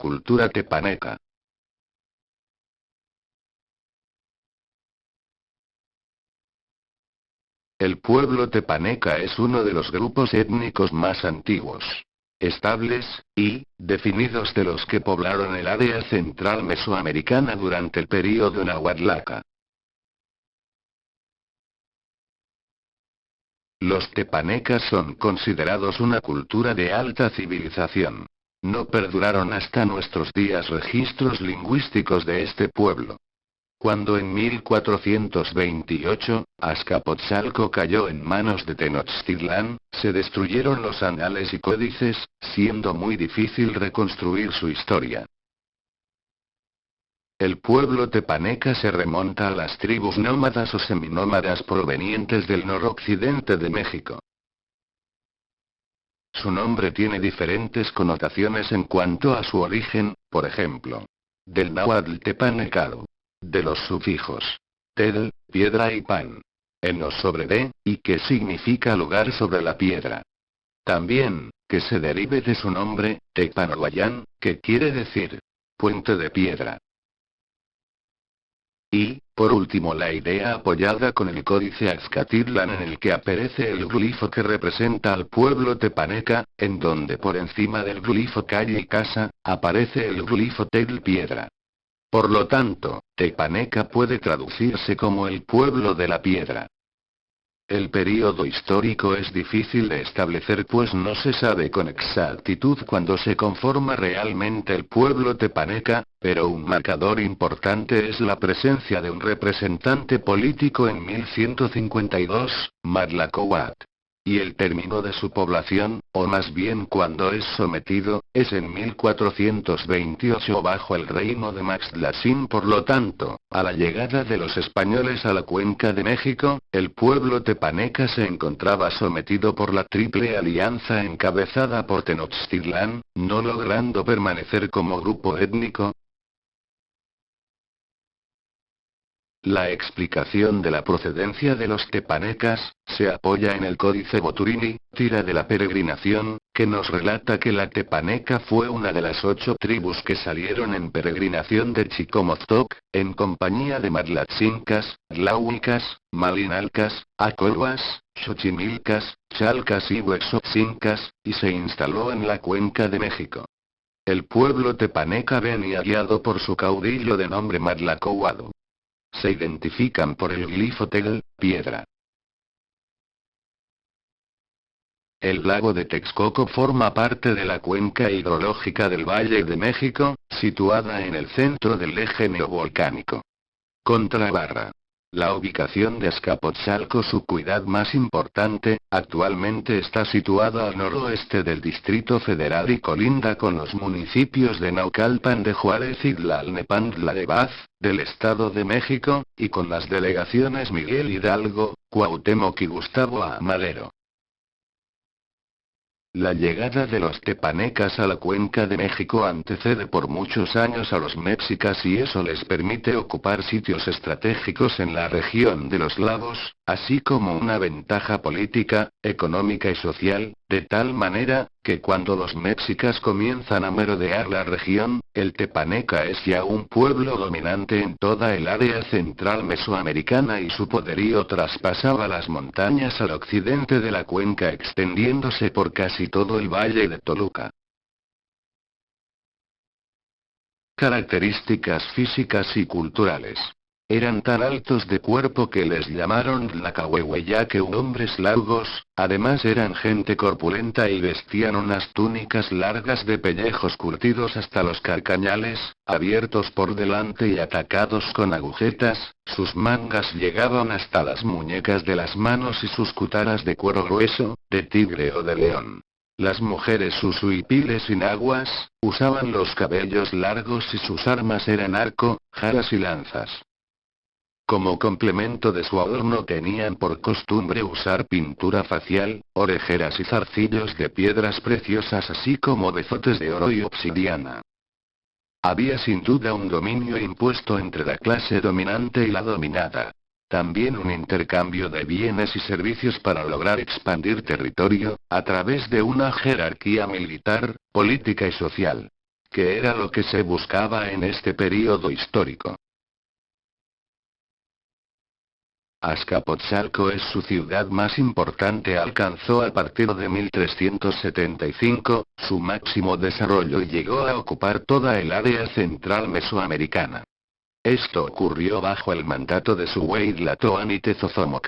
cultura tepaneca. El pueblo tepaneca es uno de los grupos étnicos más antiguos, estables, y definidos de los que poblaron el área central mesoamericana durante el período Nahuatlaca. Los tepanecas son considerados una cultura de alta civilización. No perduraron hasta nuestros días registros lingüísticos de este pueblo. Cuando en 1428, Azcapotzalco cayó en manos de Tenochtitlán, se destruyeron los anales y códices, siendo muy difícil reconstruir su historia. El pueblo tepaneca se remonta a las tribus nómadas o seminómadas provenientes del noroccidente de México. Su nombre tiene diferentes connotaciones en cuanto a su origen, por ejemplo, del náhuatl tepanecado, de los sufijos tel, piedra y pan, en los sobre de, y que significa lugar sobre la piedra. También, que se derive de su nombre, Tepanohuayán, que quiere decir puente de piedra. Y, por último, la idea apoyada con el códice Azcatitlán en el que aparece el glifo que representa al pueblo tepaneca, en donde por encima del glifo calle y casa, aparece el glifo tel piedra. Por lo tanto, tepaneca puede traducirse como el pueblo de la piedra. El período histórico es difícil de establecer pues no se sabe con exactitud cuándo se conforma realmente el pueblo tepaneca, pero un marcador importante es la presencia de un representante político en 1152, Matlacoatl. Y el término de su población, o más bien cuando es sometido, es en 1428 bajo el reino de Maxtlatzin. Por lo tanto, a la llegada de los españoles a la cuenca de México, el pueblo tepaneca se encontraba sometido por la Triple Alianza encabezada por Tenochtitlán, no logrando permanecer como grupo étnico. La explicación de la procedencia de los tepanecas, se apoya en el Códice Boturini, tira de la peregrinación, que nos relata que la tepaneca fue una de las 8 tribus que salieron en peregrinación de Chicomoztoc, en compañía de matlatzincas, tláhuicas, malinalcas, acolhuas, xochimilcas, chalcas y huexotzincas, y se instaló en la cuenca de México. El pueblo tepaneca venía guiado por su caudillo de nombre Matlacoatl. Se identifican por el glifo tel, piedra. El lago de Texcoco forma parte de la cuenca hidrológica del Valle de México, situada en el centro del eje neovolcánico. Contrabarra. La ubicación de Azcapotzalco, su ciudad más importante, actualmente está situada al noroeste del Distrito Federal y colinda con los municipios de Naucalpan de Juárez y Tlalnepantla de Baz, del Estado de México, y con las delegaciones Miguel Hidalgo, Cuauhtémoc y Gustavo Amadero. La llegada de los tepanecas a la cuenca de México antecede por muchos años a los mexicas y eso les permite ocupar sitios estratégicos en la región de los lagos, así como una ventaja política, económica y social, de tal manera, que cuando los mexicas comienzan a merodear la región, el tepaneca es ya un pueblo dominante en toda el área central mesoamericana y su poderío traspasaba las montañas al occidente de la cuenca extendiéndose por casi todo el valle de Toluca. Características físicas y culturales. Eran tan altos de cuerpo que les llamaron Tlacahuehue ya que hombres largos, además eran gente corpulenta y vestían unas túnicas largas de pellejos curtidos hasta los carcañales, abiertos por delante y atacados con agujetas, sus mangas llegaban hasta las muñecas de las manos y sus cutaras de cuero grueso, de tigre o de león. Las mujeres usuipiles y nahuas, usaban los cabellos largos y sus armas eran arco, jaras y lanzas. Como complemento de su adorno tenían por costumbre usar pintura facial, orejeras y zarcillos de piedras preciosas así como bezotes de oro y obsidiana. Había sin duda un dominio impuesto entre la clase dominante y la dominada. También un intercambio de bienes y servicios para lograr expandir territorio, a través de una jerarquía militar, política y social. que era lo que se buscaba en este período histórico. Azcapotzalco es su ciudad más importante. Alcanzó a partir de 1375, su máximo desarrollo y llegó a ocupar toda el área central mesoamericana. Esto ocurrió bajo el mandato de su güey Tlatoani Tezozomoc.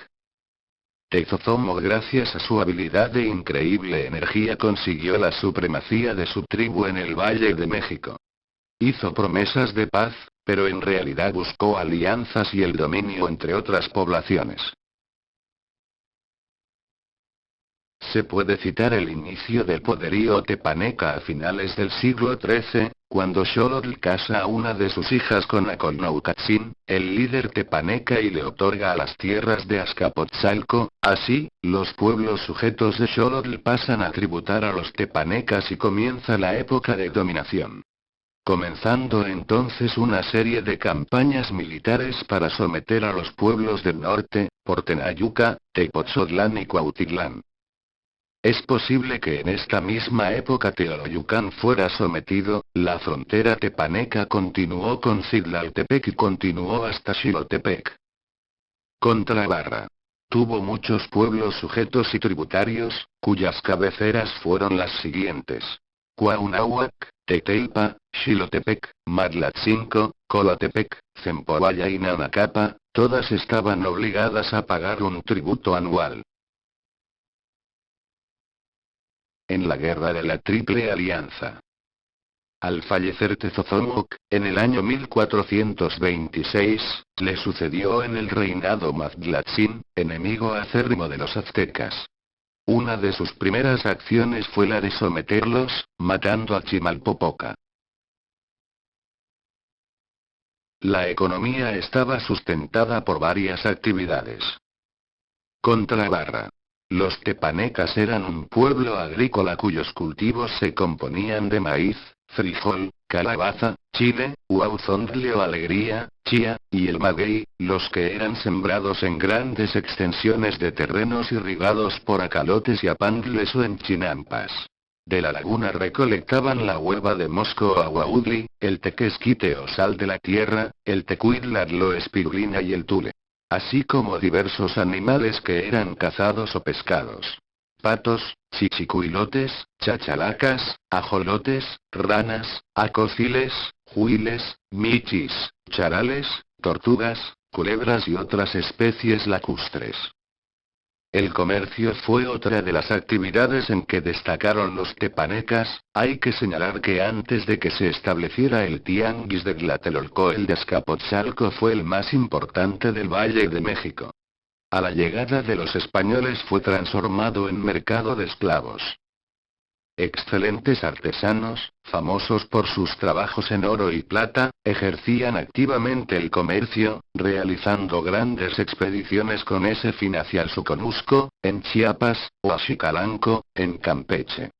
Tezozomoc, gracias a su habilidad e increíble energía, consiguió la supremacía de su tribu en el Valle de México. Hizo promesas de paz, pero en realidad buscó alianzas y el dominio entre otras poblaciones. Se puede citar el inicio del poderío tepaneca a finales del siglo XIII, cuando Xolotl casa a una de sus hijas con Acolnaucatzin, el líder tepaneca, y le otorga las tierras de Azcapotzalco. Así, los pueblos sujetos de Xolotl pasan a tributar a los tepanecas y comienza la época de dominación. Comenzando entonces una serie de campañas militares para someter a los pueblos del norte, por Tenayuca, Tepoztlán y Cuautitlán. Es posible que en esta misma época Teoloyucán fuera sometido. La frontera tepaneca continuó con Citlaltepec y continuó hasta Xilotepec. Contrabarra. Tuvo muchos pueblos sujetos y tributarios, cuyas cabeceras fueron las siguientes: Cuauhnáhuac, Tetelpa, Xilotepec, Matlatzinco, Colotepec, Zempoalla y Nanacapa. Todas estaban obligadas a pagar un tributo anual. En la Guerra de la Triple Alianza. Al fallecer Tezozomoc, en el año 1426, le sucedió en el reinado Maztlatzin, enemigo acérrimo de los aztecas. Una de sus primeras acciones fue la de someterlos, matando a Chimalpopoca. La economía estaba sustentada por varias actividades. Contrabarra. Los tepanecas eran un pueblo agrícola cuyos cultivos se componían de maíz, frijol, calabaza, chile, huauzontle o alegría, chía, y el maguey, los que eran sembrados en grandes extensiones de terrenos irrigados por acalotes y apandles o en chinampas. De la laguna recolectaban la hueva de mosco o aguaudli, el tequesquite o sal de la tierra, el tecuitlatlo, espirulina y el tule. Así como diversos animales que eran cazados o pescados. Patos, chichicuilotes, chachalacas, ajolotes, ranas, acociles, huiles, michis, charales, tortugas, culebras y otras especies lacustres. El comercio fue otra de las actividades en que destacaron los tepanecas. Hay que señalar que antes de que se estableciera el tianguis de Tlatelolco, el de Azcapotzalco fue el más importante del Valle de México. A la llegada de los españoles fue transformado en mercado de esclavos. Excelentes artesanos, famosos por sus trabajos en oro y plata, ejercían activamente el comercio, realizando grandes expediciones con ese fin hacia el Soconusco, en Chiapas, o a Xicalanco, en Campeche.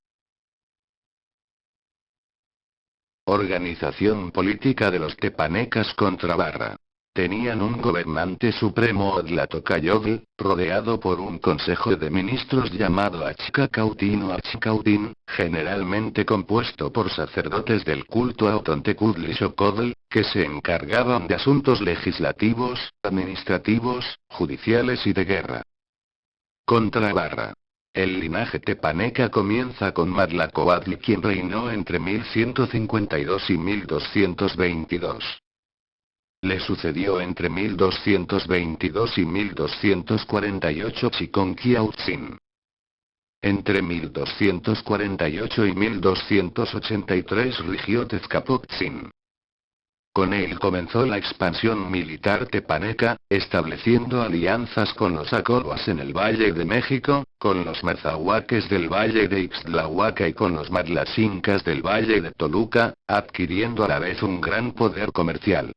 Organización política de los tepanecas. Contrabarra. Tenían un gobernante supremo o Tlahtocayotl, rodeado por un consejo de ministros llamado Achicacautín o Achicautín, generalmente compuesto por sacerdotes del culto a Otontecutli-Xocotl, que se encargaban de asuntos legislativos, administrativos, judiciales y de guerra. Contrabarra. El linaje tepaneca comienza con Matlacoatl, quien reinó entre 1152 y 1222. Le sucedió entre 1222 y 1248 Chiconquiautzin. Entre 1248 y 1283 rigió Tezcapotzin. Con él comenzó la expansión militar tepaneca, estableciendo alianzas con los acoloas en el Valle de México, con los mazahuaques del Valle de Ixtlahuaca y con los matlaxincas del Valle de Toluca, adquiriendo a la vez un gran poder comercial.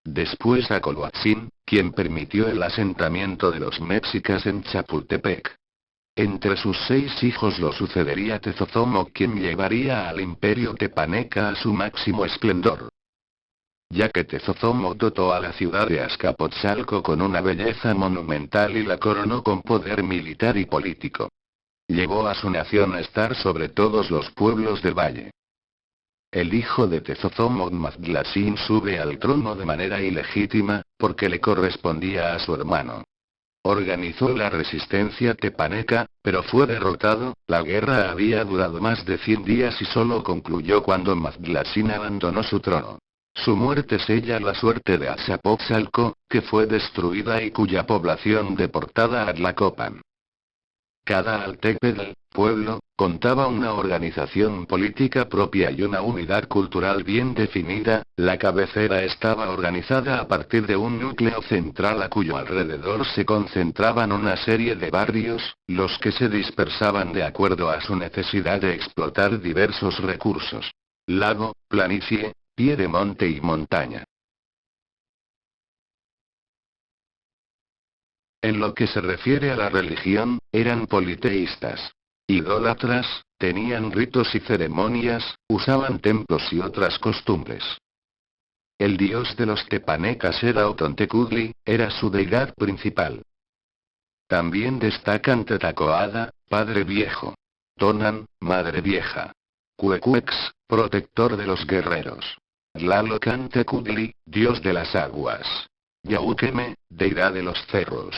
Después Acoloatzin, quien permitió el asentamiento de los mexicas en Chapultepec. Entre sus 6 hijos lo sucedería Tezozomoc, quien llevaría al imperio tepaneca a su máximo esplendor. Ya que Tezozomoc dotó a la ciudad de Azcapotzalco con una belleza monumental y la coronó con poder militar y político. Llevó a su nación a estar sobre todos los pueblos del valle. El hijo de Tezozómoc Maztlasin sube al trono de manera ilegítima, porque le correspondía a su hermano. Organizó la resistencia tepaneca, pero fue derrotado. La guerra había durado más de 100 días y solo concluyó cuando Maztlasin abandonó su trono. Su muerte sella la suerte de Azcapotzalco, que fue destruida y cuya población deportada a Tlacopan. Cada altépetl, pueblo, contaba una organización política propia y una unidad cultural bien definida. La cabecera estaba organizada a partir de un núcleo central a cuyo alrededor se concentraban una serie de barrios, los que se dispersaban de acuerdo a su necesidad de explotar diversos recursos: lago, planicie, pie de monte y montaña. En lo que se refiere a la religión, eran politeístas. Idólatras, tenían ritos y ceremonias, usaban templos y otras costumbres. El dios de los tepanecas era Otontecutli, era su deidad principal. También destacan Tetacoada, padre viejo. Tonan, madre vieja. Cuecuex, protector de los guerreros. Tlalocantecutli, dios de las aguas. Yauqueme, deidad de los cerros.